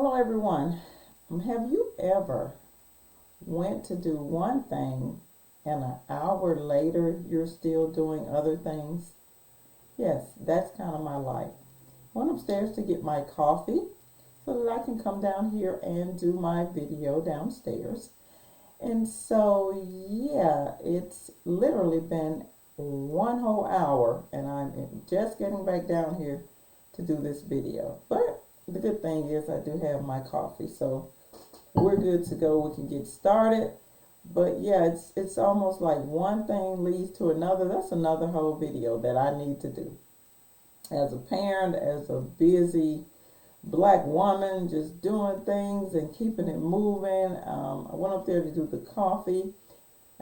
Hello everyone. Have you ever went to do one thing and an hour later you're still doing other things? Yes, that's kind of my life. I went upstairs to get my coffee so that I can come down here and do my video downstairs. And so, yeah, it's literally been one whole hour and I'm just getting back down here to do this video. But the good thing is I do have my coffee, so we're good to go. We can get started. But yeah, it's almost like one thing leads to another. That's another whole video that I need to do. As a parent, as a busy black woman, just doing things and keeping it moving. I went up there to do the coffee.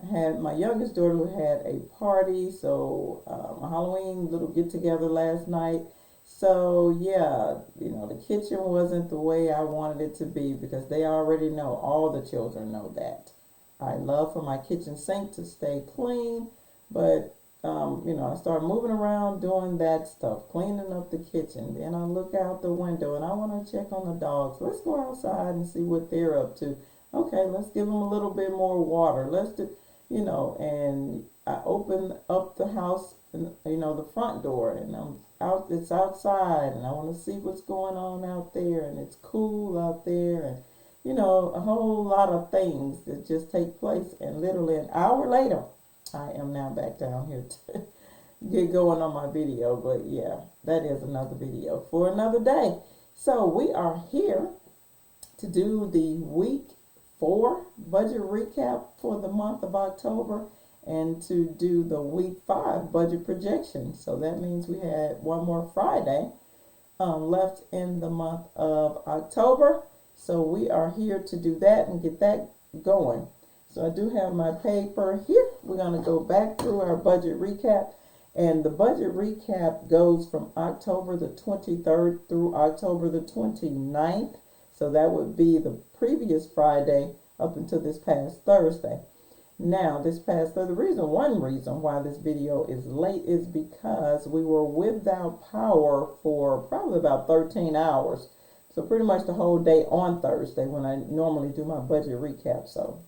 I had my youngest daughter who had a party, so a Halloween little get together last night. So yeah, the kitchen wasn't the way I wanted it to be because they already know, all the children know that. I love for my kitchen sink to stay clean, but I start moving around doing that stuff, cleaning up the kitchen. Then I look out the window and I want to check on the dogs. Let's go outside and see what they're up to. Okay, let's give them a little bit more water. Let's do, and I open up the house, the front door, and I'm out. It's outside, and I want to see what's going on out there, and it's cool out there, and a whole lot of things that just take place. And literally an hour later, I am now back down here to get going on my video. But yeah, that is another video for another day. So we are here to do the week 4 budget recap for the month of October and to do the week 5 budget projection. So that means we had one more Friday left in the month of October. So we are here to do that and get that going. So I do have my paper here. We're going to go back through our budget recap. And the budget recap goes from October the 23rd through October the 29th. So that would be the previous Friday up until this past Thursday. Now, one reason why this video is late is because we were without power for probably about 13 hours. So pretty much the whole day on Thursday when I normally do my budget recap. So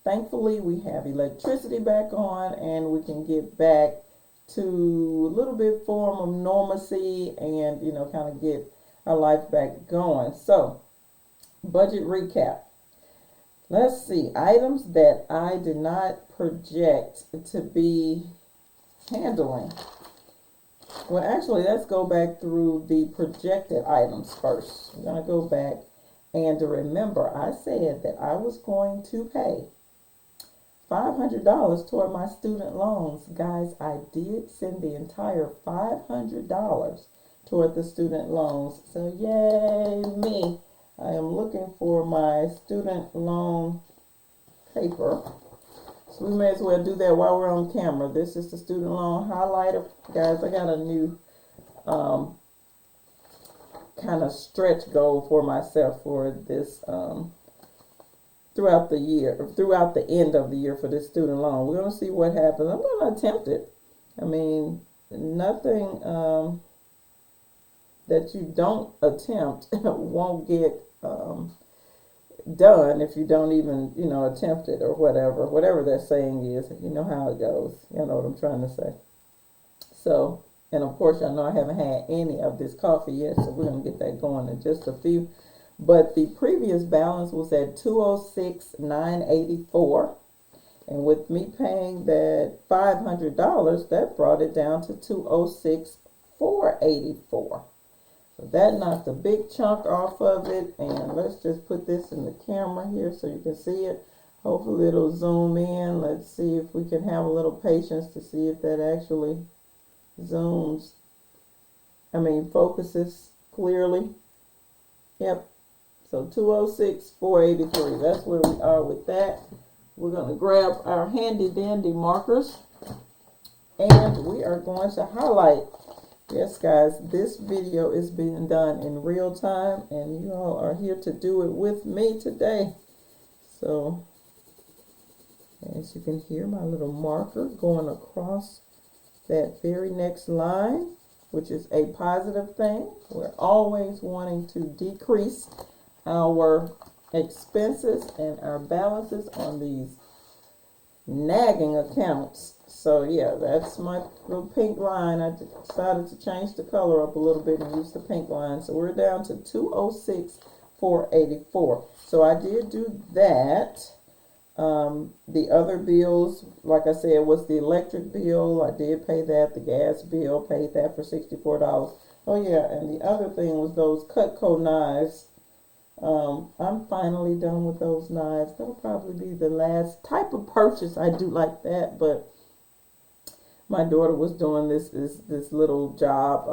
thankfully we have electricity back on and we can get back to a little bit form of normalcy and, kind of get our life back going. So budget recap. Let's see, items that I did not project to be handling. Well, actually, let's go back through the projected items first. I'm going to go back and remember I said that I was going to pay $500 toward my student loans. Guys, I did send the entire $500 toward the student loans. So yay me. I am looking for my student loan paper. So we may as well do that while we're on camera. This is the student loan highlighter. Guys, I got a new kind of stretch goal for myself for this throughout the end of the year for this student loan. We're going to see what happens. I'm going to attempt it. I mean, nothing that you don't attempt won't get done if you don't even, attempt it or whatever that saying is. You know how it goes. You know what I'm trying to say. So, and of course, I know I haven't had any of this coffee yet, so we're going to get that going in just a few. But the previous balance was at $206,984. And with me paying that $500, that brought it down to $206,484. So that knocked a big chunk off of it. And let's just put this in the camera here so you can see it. Hopefully it'll zoom in. Let's see if we can have a little patience to see if that actually focuses clearly. Yep. So 206,483. That's where we are with that. We're going to grab our handy dandy markers and we are going to highlight. Yes, guys, this video is being done in real time and you all are here to do it with me today. So as you can hear, my little marker going across that very next line, which is a positive thing. We're always wanting to decrease our expenses and our balances on these nagging accounts. So yeah, that's my little pink line. I decided to change the color up a little bit and use the pink line. So we're down to 206,484. So I did do that. The other bills, like I said, was the electric bill. I did pay that. The gas bill, paid that for $64. Oh yeah, and the other thing was those Cutco knives. I'm finally done with those knives. That'll probably be the last type of purchase I do like that. But my daughter was doing this little job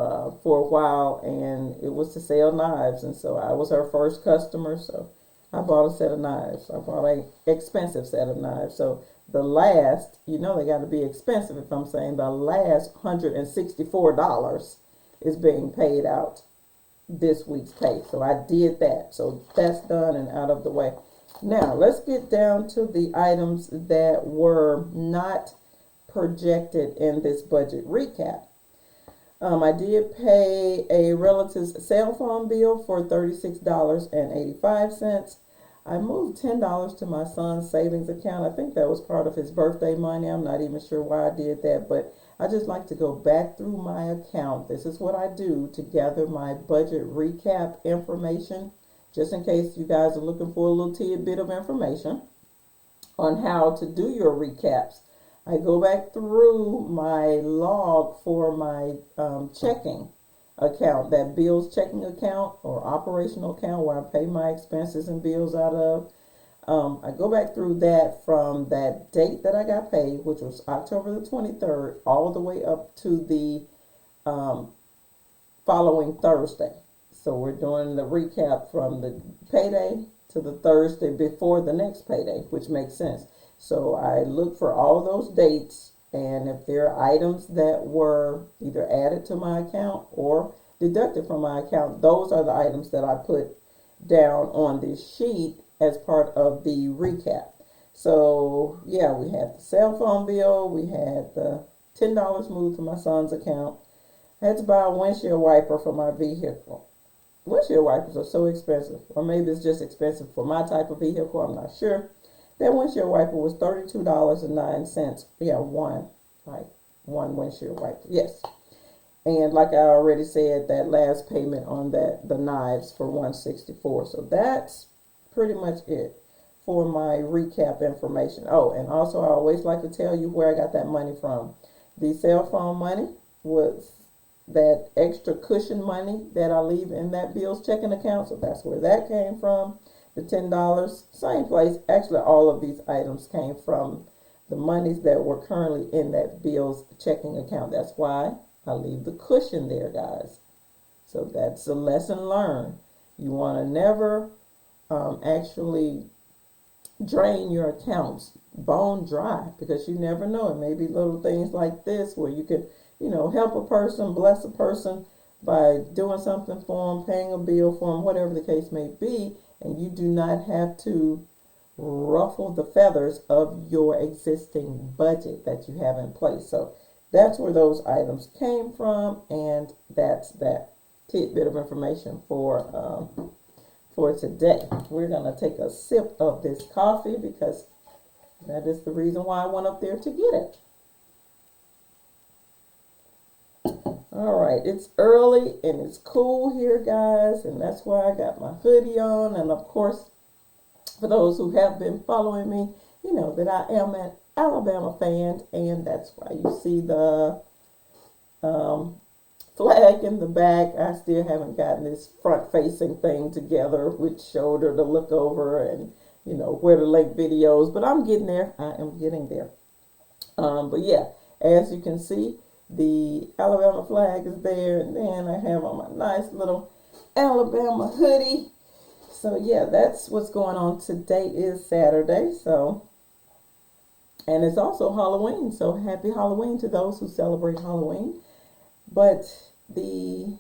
for a while, and it was to sell knives, and so I was her first customer. So I bought a set of knives. I bought a expensive set of knives. So the last, they got to be expensive. If I'm saying the last $164 is being paid out this week's pay. So I did that. So that's done and out of the way. Now let's get down to the items that were not projected in this budget recap. I did pay a relative's cell phone bill for $36.85. I moved $10 to my son's savings account. I think that was part of his birthday money. I'm not even sure why I did that, but I just like to go back through my account. This is what I do to gather my budget recap information, just in case you guys are looking for a little tidbit of information on how to do your recaps. I go back through my log for my checking account, that bills checking account or operational account where I pay my expenses and bills out of. I go back through that from that date that I got paid, which was October the 23rd, all the way up to the following Thursday. So we're doing the recap from the payday to the Thursday before the next payday, which makes sense. So I look for all those dates, and if there are items that were either added to my account or deducted from my account, those are the items that I put down on this sheet as part of the recap. So yeah, we had the cell phone bill, we had the $10 moved to my son's account. I had to buy a windshield wiper for my vehicle. Windshield wipers are so expensive, or maybe it's just expensive for my type of vehicle, I'm not sure. That windshield wiper was $32.09. Yeah, one windshield wiper. Yes. And like I already said, that last payment on the knives for $164. So that's pretty much it for my recap information. Oh, and also I always like to tell you where I got that money from. The cell phone money was that extra cushion money that I leave in that bills checking account. So that's where that came from. The $10, same place. Actually, all of these items came from the monies that were currently in that bills checking account. That's why I leave the cushion there, guys. So that's a lesson learned. You want to never actually drain your accounts bone dry, because you never know. It may be little things like this where you could, help a person, bless a person by doing something for them, paying a bill for them, whatever the case may be. And you do not have to ruffle the feathers of your existing budget that you have in place. So that's where those items came from, and that's that tidbit of information for today. We're gonna take a sip of this coffee because that is the reason why I went up there to get it. All right, it's early and it's cool here, guys, and that's why I got my hoodie on. And of course, for those who have been following me, you know that I am an Alabama fan, and that's why you see the flag in the back. I still haven't gotten this front-facing thing together with shoulder to look over and, where to link videos, but I'm getting there. I am getting there. But yeah, as you can see, the Alabama flag is there, and then I have on my nice little Alabama hoodie. So yeah, that's what's going on. Today is Saturday, and it's also Halloween, so happy Halloween to those who celebrate Halloween. But the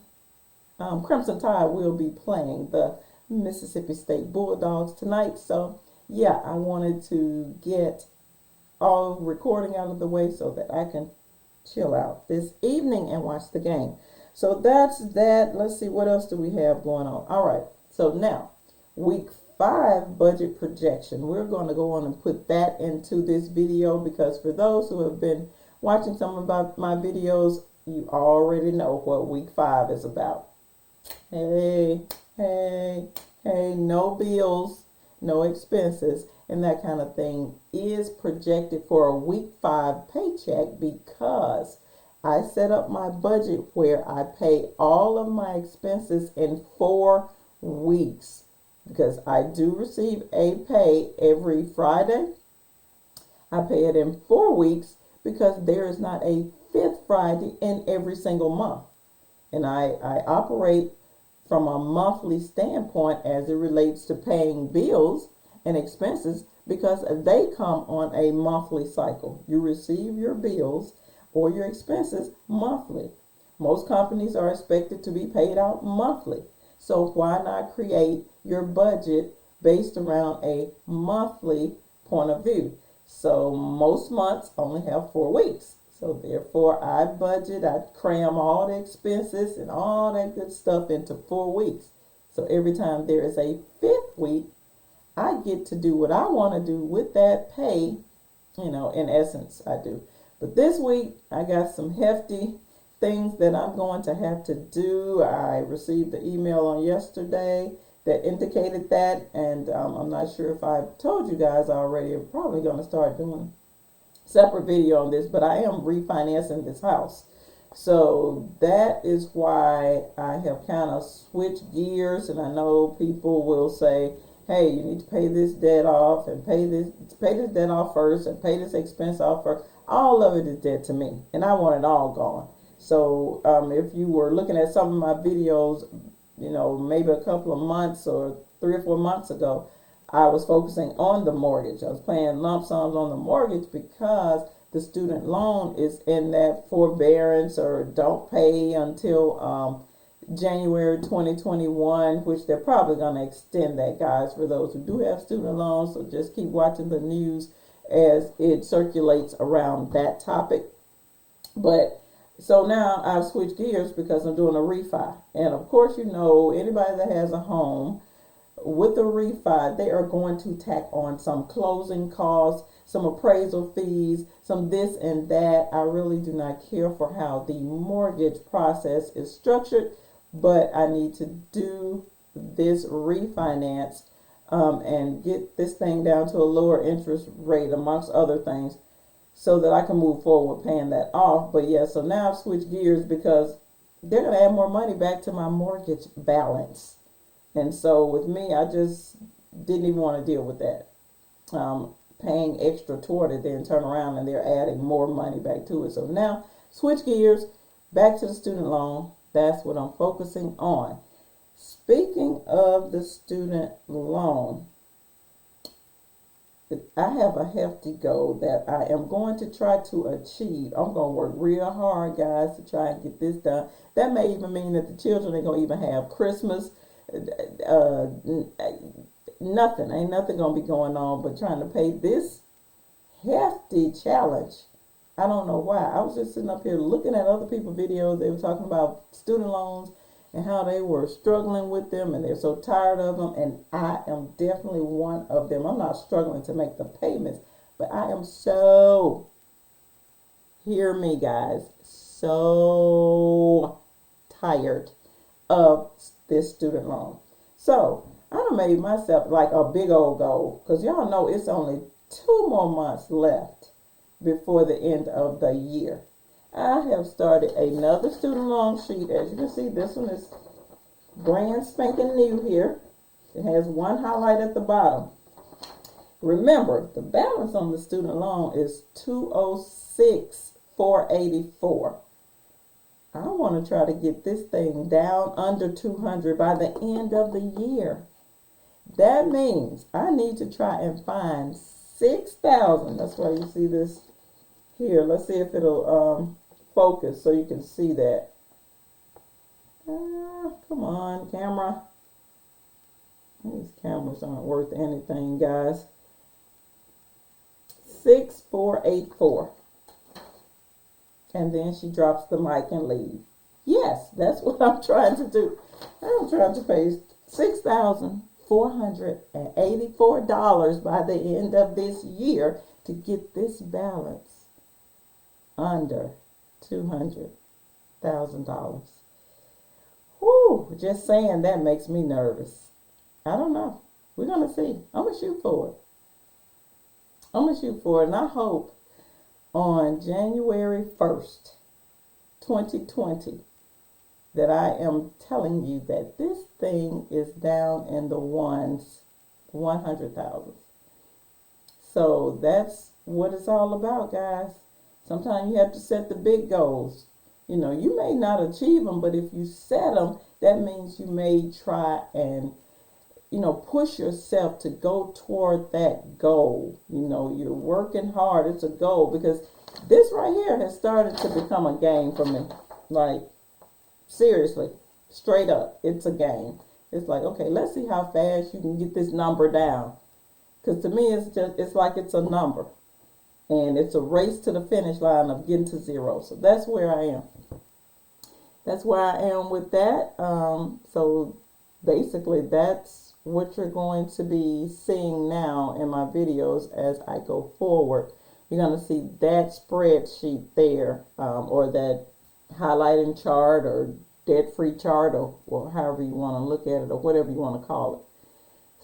Crimson Tide will be playing the Mississippi State Bulldogs tonight, so yeah, I wanted to get all recording out of the way so that I can chill out this evening and watch the game. So that's that. Let's see, what else do we have going on? All right, so now week 5 budget projection. We're going to go on and put that into this video, because for those who have been watching some of my videos, you already know what week 5 is about. Hey, hey, hey, no bills, no expenses, and that kind of thing is projected for a week 5 paycheck, because I set up my budget where I pay all of my expenses in 4 weeks. Because I do receive a pay every Friday. I pay it in 4 weeks because there is not a 5th Friday in every single month. And I operate from a monthly standpoint as it relates to paying bills and expenses, because they come on a monthly cycle. You receive your bills or your expenses monthly. Most companies are expected to be paid out monthly. So why not create your budget based around a monthly point of view? So most months only have 4 weeks. So therefore I cram all the expenses and all that good stuff into 4 weeks. So every time there is a 5th week, I get to do what I want to do with that pay, in essence I do. But this week I got some hefty things that I'm going to have to do. I received the email on yesterday that indicated that, and I'm not sure if I've told you guys already. I'm probably going to start doing a separate video on this, but I am refinancing this house. So that is why I have kind of switched gears, and I know people will say, hey, you need to pay this debt off and pay this debt off first and pay this expense off first. All of it is debt to me, and I want it all gone. So if you were looking at some of my videos, maybe a couple of months or 3 or 4 months ago, I was focusing on the mortgage. I was paying lump sums on the mortgage because the student loan is in that forbearance or don't pay until January 2021, which they're probably going to extend that, guys, for those who do have student loans. So just keep watching the news as it circulates around that topic. But so now I've switched gears because I'm doing a refi. And of course, anybody that has a home with a refi, they are going to tack on some closing costs, some appraisal fees, some this and that. I really do not care for how the mortgage process is structured, but I need to do this refinance and get this thing down to a lower interest rate, amongst other things, so that I can move forward paying that off. But yeah, so now I've switched gears because they're going to add more money back to my mortgage balance. And so with me, I just didn't even want to deal with that. Paying extra toward it, then turn around and they're adding more money back to it. So now, switch gears, back to the student loan. That's what I'm focusing on. Speaking of the student loan, I have a hefty goal that I am going to try to achieve. I'm going to work real hard, guys, to try and get this done. That may even mean that the children ain't going to even have Christmas. Nothing. Ain't nothing going to be going on but trying to pay this hefty challenge. I don't know why. I was just sitting up here looking at other people's videos. They were talking about student loans and how they were struggling with them and they're so tired of them, and I am definitely one of them. I'm not struggling to make the payments, but I am so, hear me guys, so tired of this student loan. So I done made myself like a big old goal, because y'all know it's only 2 more months left before the end of the year. I have started another student loan sheet. As you can see, this one is brand spanking new here. It has 1 highlight at the bottom. Remember, the balance on the student loan is $206,484. I want to try to get this thing down under $200 by the end of the year. That means I need to try and find $6,000. That's why you see this here. Let's see if it'll focus so you can see that. Come on, camera. These cameras aren't worth anything, guys. 6,484. And then she drops the mic and leaves. Yes, that's what I'm trying to do. I'm trying to pay $6,000 $484 by the end of this year to get this balance under $200,000. Whew, just saying that makes me nervous. I don't know. We're going to see. I'm going to shoot for it. And I hope on January 1st, 2020, that I am telling you that this thing is down in the ones, 100,000. So that's what it's all about, guys. Sometimes you have to set the big goals. You know, you may not achieve them, but if you set them, that means you may try and, push yourself to go toward that goal. You're working hard. It's a goal, because this right here has started to become a game for me. Like, seriously, straight up, it's a game. It's like, okay, let's see how fast you can get this number down. Because to me, it's like it's a number. And it's a race to the finish line of getting to zero. So that's where I am. That's where I am with that. So basically, that's what you're going to be seeing now in my videos as I go forward. You're going to see that spreadsheet there, or that highlighting chart or debt-free chart, or however you want to look at it, or whatever you want to call it.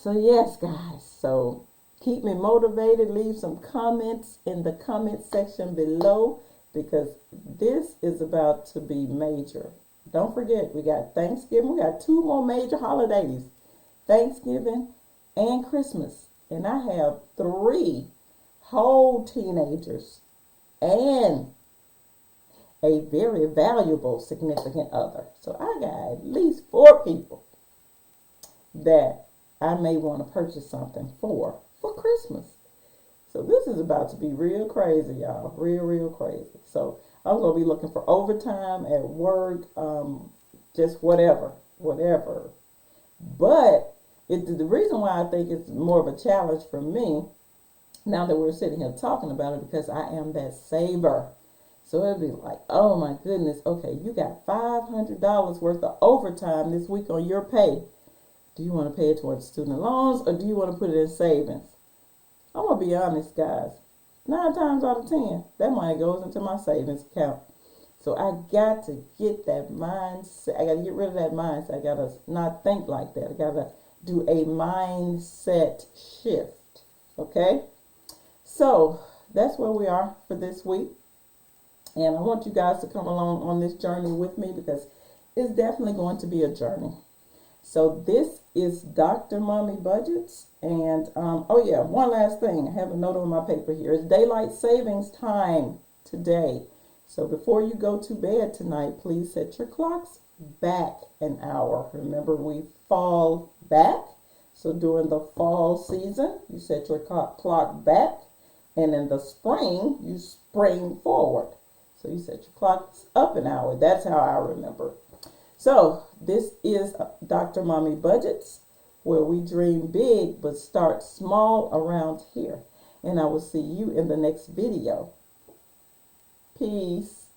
So yes, guys, so keep me motivated. Leave some comments in the comment section below, because this is about to be major. Don't forget, we got Thanksgiving. We got 2 more major holidays, Thanksgiving and Christmas. And I have 3 whole teenagers and a very valuable significant other. So I got at least 4 people that I may want to purchase something for Christmas. So this is about to be real crazy, y'all. Real crazy. So I'm going to be looking for overtime at work, just whatever. But the reason why I think it's more of a challenge for me, now that we're sitting here talking about it, because I am that saver. So it'd be like, oh my goodness, okay, you got $500 worth of overtime this week on your pay. Do you want to pay it towards student loans, or do you want to put it in savings? I'm going to be honest, guys. 9 times out of 10, that money goes into my savings account. So I got to get that mindset. I got to get rid of that mindset. I got to not think like that. I got to do a mindset shift. Okay? So that's where we are for this week. And I want you guys to come along on this journey with me, because it's definitely going to be a journey. So this is Dr. Mommy Budgets. And, oh yeah, one last thing. I have a note on my paper here. It's daylight savings time today. So before you go to bed tonight, please set your clocks back an hour. Remember, we fall back. So during the fall season, you set your clock back. And in the spring, you spring forward. So you set your clocks up an hour. That's how I remember. So this is Dr. Mommy Budgets, where we dream big but start small around here. And I will see you in the next video. Peace.